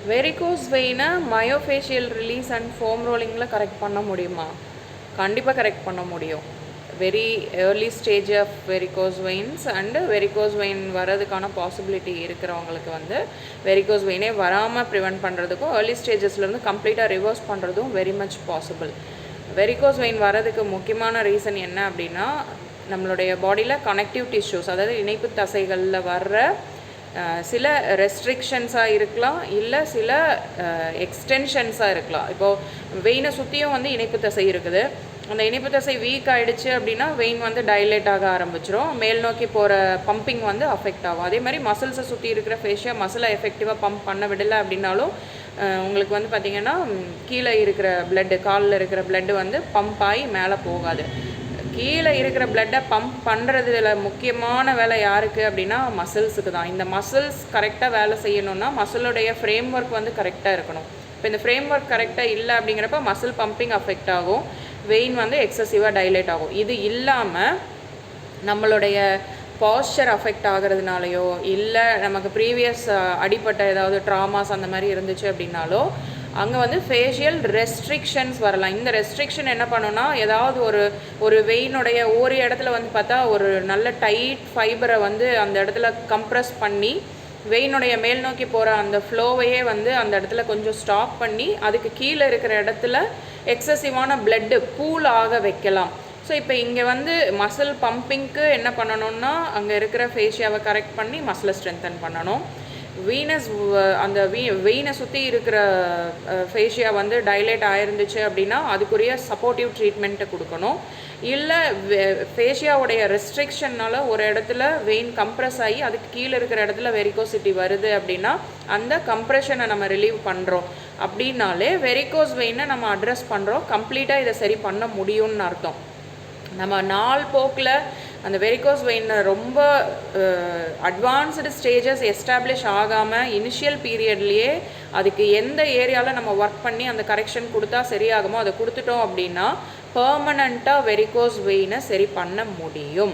Varicose வெயினை myofascial release and foam ரோலிங்கில் correct பண்ண முடியுமா? கண்டிப்பாக கரெக்ட் பண்ண முடியும். Very early stage of varicose veins and varicose vein வரதுக்கான பாசிபிலிட்டி இருக்கிறவங்களுக்கு வந்து வெரிகோஸ் வெயினே வராமல் ப்ரிவெண்ட் பண்ணுறதுக்கும் ஏர்லி ஸ்டேஜஸ்லேருந்து கம்ப்ளீட்டாக ரிவர்ஸ் பண்ணுறதும் very much possible. Varicose vein வரதுக்கு முக்கியமான ரீசன் என்ன அப்படின்னா, நம்மளுடைய பாடியில் கனெக்டிவ் டிஷ்யூஸ், அதாவது இணைப்பு தசைகளில் வர்ற சில ரெஸ்ட்ரிக்ஷன்ஸாக இருக்கலாம், இல்லை சில எக்ஸ்டென்ஷன்ஸாக இருக்கலாம். இப்போது வெயினை சுற்றியும் வந்து இணைப்பு தசை இருக்குது. அந்த இணைப்பு தசை வீக் ஆகிடுச்சு அப்படின்னா வெயின் வந்து டைலேட் ஆக ஆரம்பிச்சிடும், மேல் நோக்கி போகிற பம்பிங் வந்து அஃபெக்ட் ஆகும். அதே மாதிரி மசில்ஸை சுற்றி இருக்கிற ஃபேஷியா மசிலை எஃபெக்டிவாக பம்ப் பண்ண விடலை அப்படின்னாலும் உங்களுக்கு வந்து பார்த்திங்கன்னா கீழே இருக்கிற பிளட்டு, காலில் இருக்கிற பிளட்டு வந்து பம்ப் ஆகி மேலே போகாது. கீழே இருக்கிற பிளட்டை பம்ப் பண்ணுறதுல முக்கியமான வேலை யாருக்கு அப்படின்னா மசில்ஸுக்கு தான். இந்த மசில்ஸ் கரெக்டாக வேலை செய்யணுன்னா மசிலுடைய ஃப்ரேம் ஒர்க் வந்து கரெக்டாக இருக்கணும். இப்போ இந்த ஃப்ரேம் ஒர்க் கரெக்டாக இல்லை அப்படிங்கிறப்ப மசில் பம்பிங் அஃபெக்ட் ஆகும், வெயின் வந்து எக்ஸசிவாக டைலேட் ஆகும். இது இல்லாமல் நம்மளுடைய பாஸ்சர் அஃபெக்ட் ஆகிறதுனாலையோ, இல்லை நமக்கு ப்ரீவியஸ் அடிப்பட்ட ஏதாவது ட்ராமாஸ் அந்த மாதிரி இருந்துச்சு அப்படின்னாலோ அங்கே வந்து ஃபேஷியல் ரெஸ்ட்ரிக்ஷன்ஸ் வரலாம். இந்த ரெஸ்ட்ரிக்ஷன் என்ன பண்ணுன்னா, ஏதாவது ஒரு வெயினுடைய ஒரு இடத்துல வந்து பார்த்தா ஒரு நல்ல டைட் ஃபைபரை வந்து அந்த இடத்துல கம்ப்ரெஸ் பண்ணி வெயினுடைய மேல் நோக்கி போகிற அந்த ஃப்ளோவையே வந்து அந்த இடத்துல கொஞ்சம் ஸ்டாப் பண்ணி அதுக்கு கீழே இருக்கிற இடத்துல எக்ஸசிவான பிளட்டு பூல் ஆக வைக்கலாம். ஸோ இப்போ இங்கே வந்து மசில் பம்பிங்க்கு என்ன பண்ணணும்னா, அங்கே இருக்கிற ஃபேஷியாவை கரெக்ட் பண்ணி மசிலை ஸ்ட்ரென்தன் பண்ணணும். வீனஸ் அந்த வெயினை சுற்றி இருக்கிற ஃபேஷியா வந்து டைலேட் ஆயிருந்துச்சு அப்படின்னா அதுக்குரிய சப்போர்ட்டிவ் ட்ரீட்மெண்ட்டை கொடுக்கணும். இல்லை ஃபேஷியாவுடைய ரெஸ்ட்ரிக்ஷனால் ஒரு இடத்துல வெயின் கம்ப்ரெஸ் ஆகி அதுக்கு கீழே இருக்கிற இடத்துல வெரிகோசிட்டி வருது அப்படின்னா அந்த கம்ப்ரெஷனை நம்ம ரிலீவ் பண்ணுறோம் அப்படின்னாலே வெரிகோஸ் வெயினை நம்ம அட்ரஸ் பண்ணுறோம், கம்ப்ளீட்டாக இதை சரி பண்ண முடியும்னு அர்த்தம். நம்ம நாள் போக்கில் அந்த வெரிகோஸ் வெயின் ரொம்ப அட்வான்ஸ்டு ஸ்டேஜஸ் எஸ்டாப்ளிஷ் ஆகாமல் இனிஷியல் பீரியட்லேயே அதுக்கு எந்த ஏரியாவில் நம்ம ஒர்க் பண்ணி அந்த கரெக்ஷன் கொடுத்தா சரியாகுமோ அதை கொடுத்துட்டோம் அப்படின்னா பெர்மனண்ட்டாக வெரிகோஸ் வெயினை சரி பண்ண முடியும்.